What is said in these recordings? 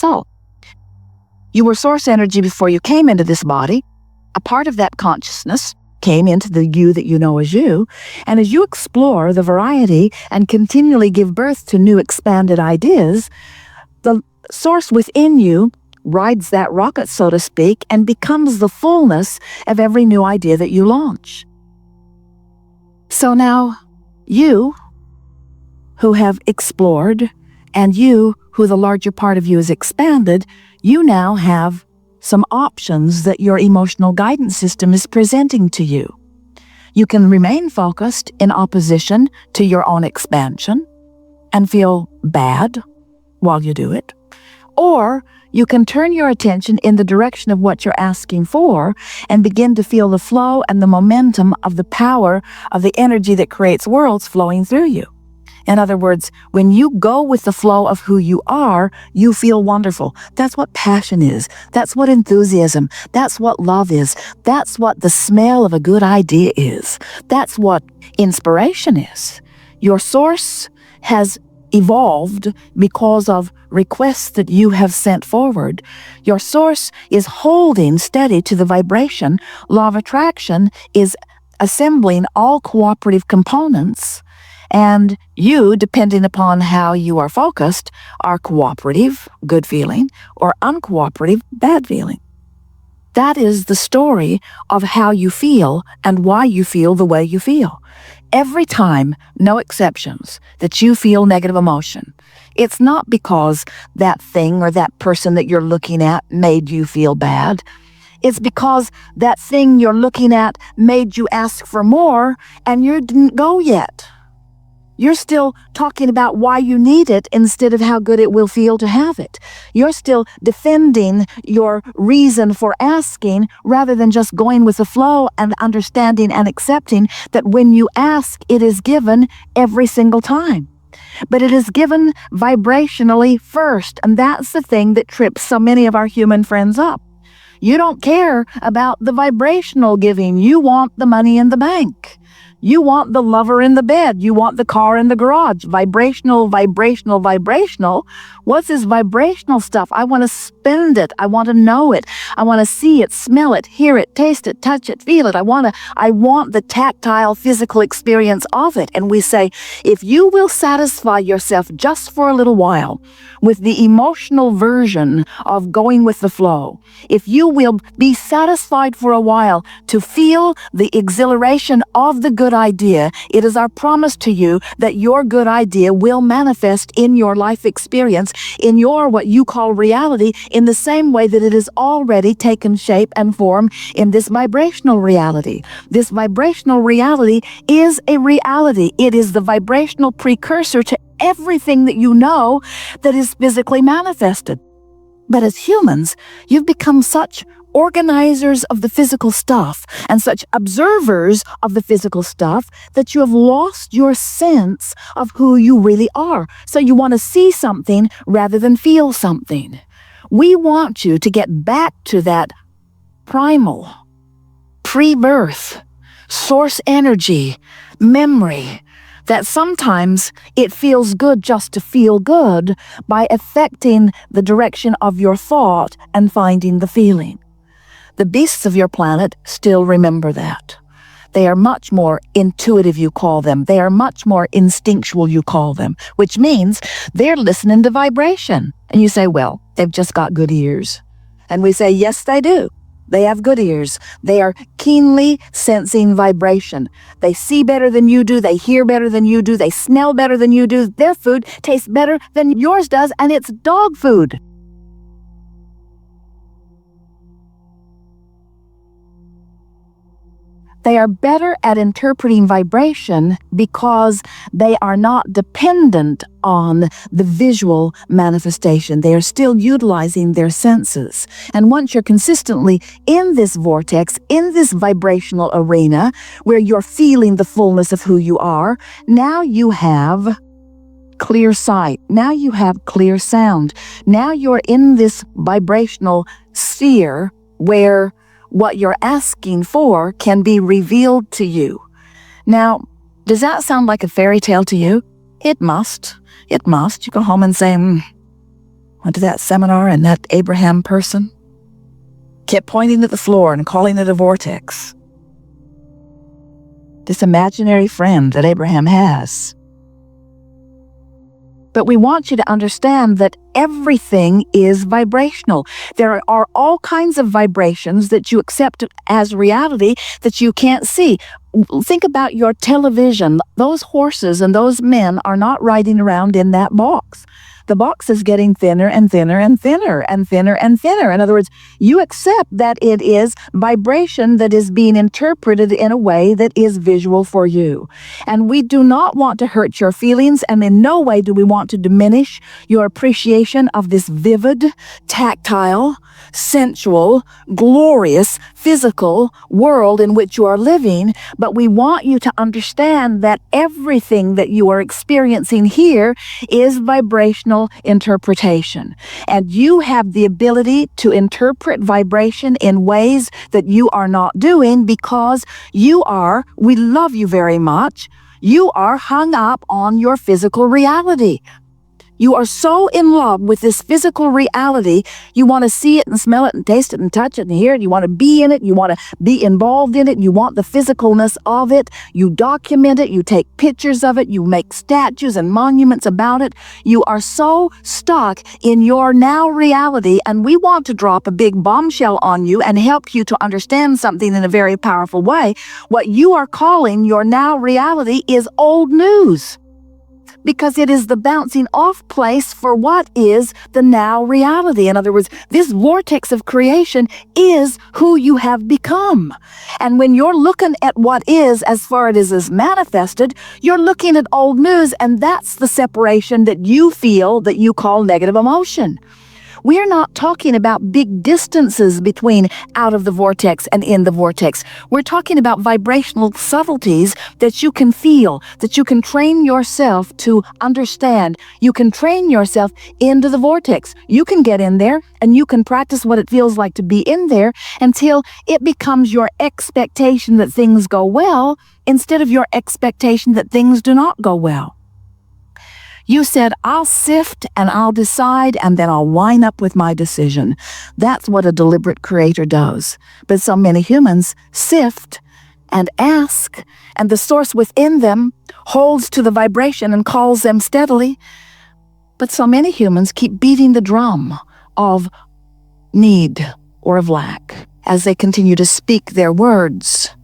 So, you were source energy before you came into this body. A part of that consciousness came into the you that you know as you, and as you explore the variety and continually give birth to new expanded ideas, the source within you rides that rocket, so to speak, and becomes the fullness of every new idea that you launch. So now, you who have explored, and you who the larger part of you is expanded, you now have some options that your emotional guidance system is presenting to you. You can remain focused in opposition to your own expansion and feel bad while you do it, or you can turn your attention in the direction of what you're asking for and begin to feel the flow and the momentum of the power of the energy that creates worlds flowing through you. In other words, when you go with the flow of who you are, you feel wonderful. That's what passion is. That's what enthusiasm. That's what love is. That's what the smell of a good idea is. That's what inspiration is. Your source has evolved because of requests that you have sent forward. Your source is holding steady to the vibration. Law of attraction is assembling all cooperative components, and you, depending upon how you are focused, are cooperative, good feeling, or uncooperative, bad feeling. That is the story of how you feel and why you feel the way you feel. Every time, no exceptions, that you feel negative emotion, it's not because that thing or that person that you're looking at made you feel bad. It's because that thing you're looking at made you ask for more and you didn't go yet. You're still talking about why you need it instead of how good it will feel to have it. You're still defending your reason for asking rather than just going with the flow and understanding and accepting that when you ask, it is given every single time. But it is given vibrationally first, and that's the thing that trips so many of our human friends up. You don't care about the vibrational giving. You want the money in the bank. You want the lover in the bed. You want the car in the garage. Vibrational, vibrational, vibrational. What's this vibrational stuff? I want to spend it. I want to know it. I want to see it, smell it, hear it, taste it, touch it, feel it. I want the tactile, physical experience of it. And we say, if you will satisfy yourself just for a little while with the emotional version of going with the flow, if you will be satisfied for a while to feel the exhilaration of the good idea, it is our promise to you that your good idea will manifest in your life experience, in your what you call reality, in the same way that it has already taken shape and form in this vibrational reality. This vibrational reality is a reality. It is the vibrational precursor to everything that you know that is physically manifested. But as humans, you've become such organizers of the physical stuff and such observers of the physical stuff that you have lost your sense of who you really are. So you want to see something rather than feel something. We want you to get back to that primal, pre-birth, source energy, memory, that sometimes it feels good just to feel good by affecting the direction of your thought and finding the feeling. The beasts of your planet still remember that. They are much more intuitive, you call them. They are much more instinctual, you call them, which means they're listening to vibration. And you say, well, they've just got good ears. And we say, yes, they do. They have good ears. They are keenly sensing vibration. They see better than you do. They hear better than you do. They smell better than you do. Their food tastes better than yours does, and it's dog food. They are better at interpreting vibration because they are not dependent on the visual manifestation. They are still utilizing their senses. And once you're consistently in this vortex, in this vibrational arena, where you're feeling the fullness of who you are, now you have clear sight. Now you have clear sound. Now you're in this vibrational sphere where what you're asking for can be revealed to you. Now, does that sound like a fairy tale to you? It must. It must. You go home and say, went to that seminar, and that Abraham person kept pointing at the floor and calling it a vortex. This imaginary friend that Abraham has. But we want you to understand that everything is vibrational. There are all kinds of vibrations that you accept as reality that you can't see. Think about your television. Those horses and those men are not riding around in that box. The box is getting thinner and thinner and thinner and thinner and thinner. In other words, you accept that it is vibration that is being interpreted in a way that is visual for you. And we do not want to hurt your feelings, and in no way do we want to diminish your appreciation of this vivid, tactile, sensual, glorious, physical world in which you are living, but we want you to understand that everything that you are experiencing here is vibrational interpretation. And you have the ability to interpret vibration in ways that you are not doing because we love you very much, you are hung up on your physical reality. You are so in love with this physical reality, you want to see it and smell it and taste it and touch it and hear it. You want to be in it. You want to be involved in it. You want the physicalness of it. You document it. You take pictures of it. You make statues and monuments about it. You are so stuck in your now reality, and we want to drop a big bombshell on you and help you to understand something in a very powerful way. What you are calling your now reality is old news, because it is the bouncing off place for what is the now reality. In other words, this vortex of creation is who you have become. And when you're looking at what is as far as it is manifested, you're looking at old news, and that's the separation that you feel that you call negative emotion. We're not talking about big distances between out of the vortex and in the vortex. We're talking about vibrational subtleties that you can feel, that you can train yourself to understand. You can train yourself into the vortex. You can get in there and you can practice what it feels like to be in there until it becomes your expectation that things go well instead of your expectation that things do not go well. You said, I'll sift and I'll decide and then I'll line up with my decision. That's what a deliberate creator does. But so many humans sift and ask, and the source within them holds to the vibration and calls them steadily. But so many humans keep beating the drum of need or of lack as they continue to speak their words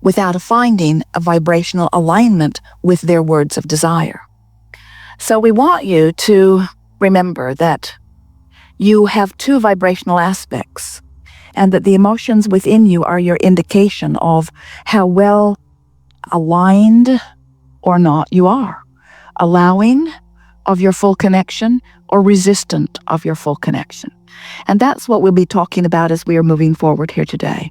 without finding a vibrational alignment with their words of desire. So we want you to remember that you have two vibrational aspects, and that the emotions within you are your indication of how well aligned or not you are, allowing of your full connection or resistant of your full connection. And that's what we'll be talking about as we are moving forward here today.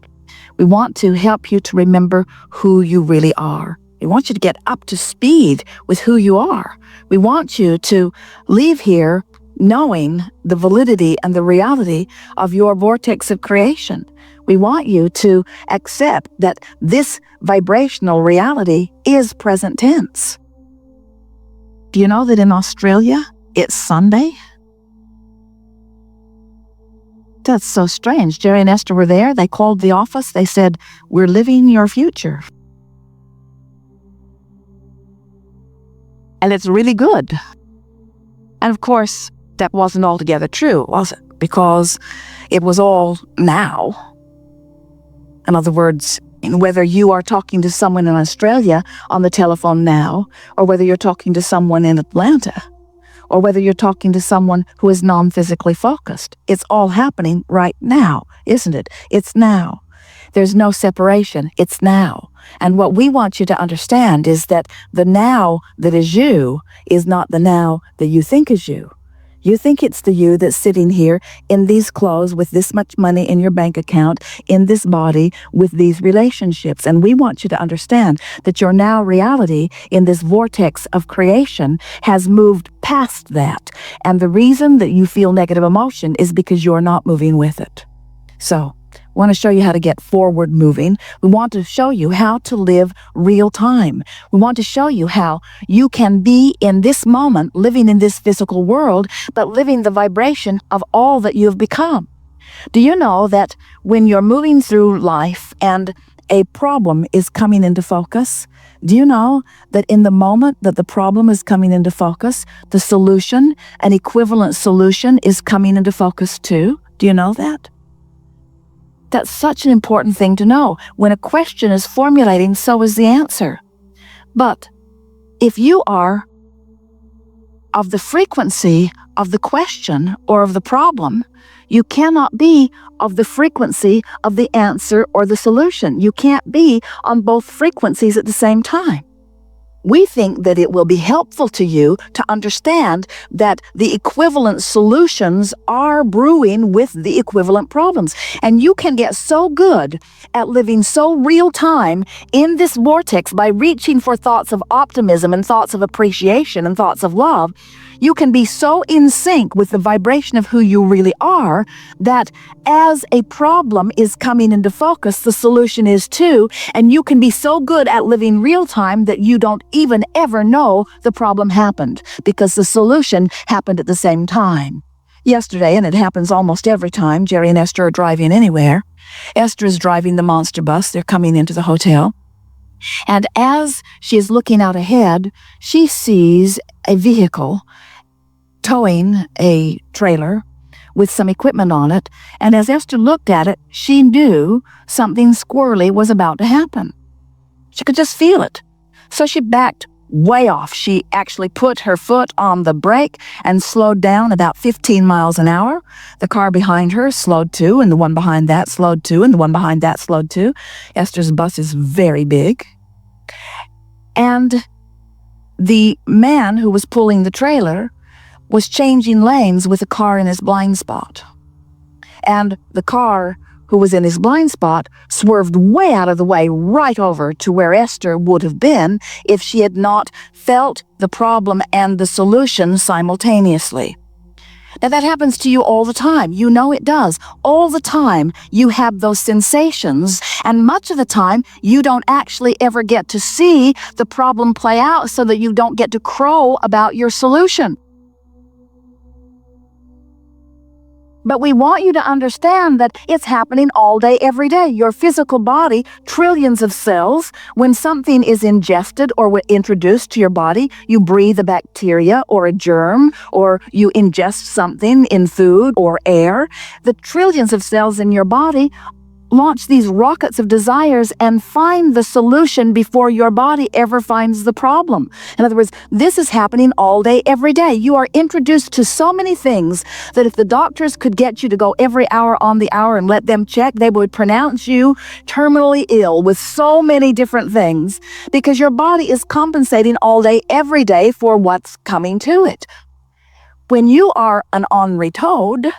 We want to help you to remember who you really are. We want you to get up to speed with who you are. We want you to leave here knowing the validity and the reality of your vortex of creation. We want you to accept that this vibrational reality is present tense. Do you know that in Australia, it's Sunday? That's so strange. Jerry and Esther were there. They called the office. They said, "We're living your future." And it's really good. And of course, that wasn't altogether true, was it? Because it was all now. In other words, whether you are talking to someone in Australia on the telephone now, or whether you're talking to someone in Atlanta, or whether you're talking to someone who is non-physically focused, it's all happening right now, isn't it? It's now. There's no separation. It's now. And what we want you to understand is that the now that is you is not the now that you think is you. You think it's the you that's sitting here in these clothes with this much money in your bank account, in this body, with these relationships. And we want you to understand that your now reality in this vortex of creation has moved past that. And the reason that you feel negative emotion is because you're not moving with it. So We want to show you how to get forward moving. We want to show you how to live real time. We want to show you how you can be in this moment, living in this physical world, but living the vibration of all that you've become. Do you know that when you're moving through life and a problem is coming into focus, do you know that in the moment that the problem is coming into focus, the solution, an equivalent solution, is coming into focus too? Do you know that? That's such an important thing to know. When a question is formulating, so is the answer. But if you are of the frequency of the question or of the problem, you cannot be of the frequency of the answer or the solution. You can't be on both frequencies at the same time. We think that it will be helpful to you to understand that the equivalent solutions are brewing with the equivalent problems. And you can get so good at living so real time in this vortex by reaching for thoughts of optimism and thoughts of appreciation and thoughts of love. You can be so in sync with the vibration of who you really are that as a problem is coming into focus, the solution is too, and you can be so good at living real time that you don't even ever know the problem happened because the solution happened at the same time. Yesterday, and it happens almost every time, Jerry and Esther are driving anywhere. Esther is driving the monster bus. They're coming into the hotel. And as she is looking out ahead, she sees a vehicle towing a trailer with some equipment on it, and as Esther looked at it, she knew something squirrely was about to happen. She could just feel it. So she backed way off. She actually put her foot on the brake and slowed down about 15 miles an hour. The car behind her slowed too, and the one behind that slowed too, and the one behind that slowed too. Esther's bus is very big. And the man who was pulling the trailer was changing lanes with a car in his blind spot. And the car who was in his blind spot swerved way out of the way right over to where Esther would have been if she had not felt the problem and the solution simultaneously. Now that happens to you all the time. You know it does. All the time you have those sensations, and much of the time you don't actually ever get to see the problem play out so that you don't get to crow about your solution. But we want you to understand that it's happening all day, every day. Your physical body, trillions of cells, when something is ingested or introduced to your body, you breathe a bacteria or a germ, or you ingest something in food or air. The trillions of cells in your body launch these rockets of desires and find the solution before your body ever finds the problem. In other words, this is happening all day, every day. You are introduced to so many things that if the doctors could get you to go every hour on the hour and let them check, they would pronounce you terminally ill with so many different things because your body is compensating all day, every day for what's coming to it. When you are an ornery toad,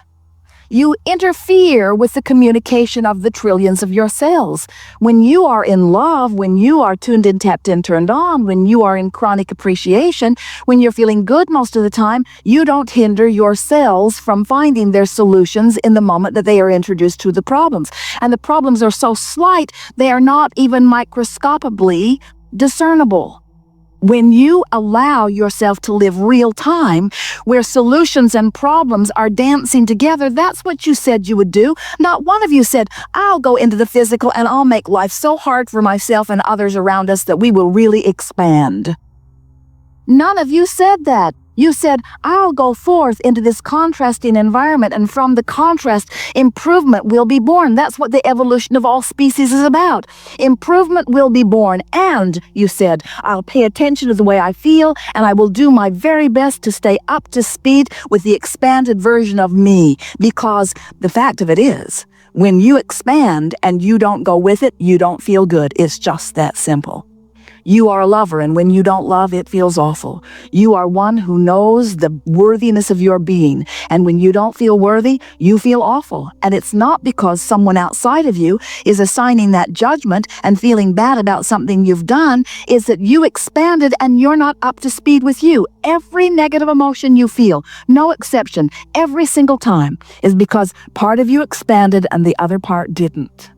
you interfere with the communication of the trillions of your cells. When you are in love, when you are tuned in, tapped in, turned on, when you are in chronic appreciation, when you're feeling good most of the time, you don't hinder your cells from finding their solutions in the moment that they are introduced to the problems. And the problems are so slight, they are not even microscopically discernible. When you allow yourself to live real time, where solutions and problems are dancing together, that's what you said you would do. Not one of you said, I'll go into the physical and I'll make life so hard for myself and others around us that we will really expand. None of you said that. You said, I'll go forth into this contrasting environment, and from the contrast, improvement will be born. That's what the evolution of all species is about. Improvement will be born, and, you said, I'll pay attention to the way I feel, and I will do my very best to stay up to speed with the expanded version of me, because the fact of it is, when you expand and you don't go with it, you don't feel good. It's just that simple. You are a lover, and when you don't love, it feels awful. You are one who knows the worthiness of your being, and when you don't feel worthy, you feel awful. And it's not because someone outside of you is assigning that judgment and feeling bad about something you've done. It's that you expanded and you're not up to speed with you. Every negative emotion you feel, no exception, every single time, is because part of you expanded and the other part didn't.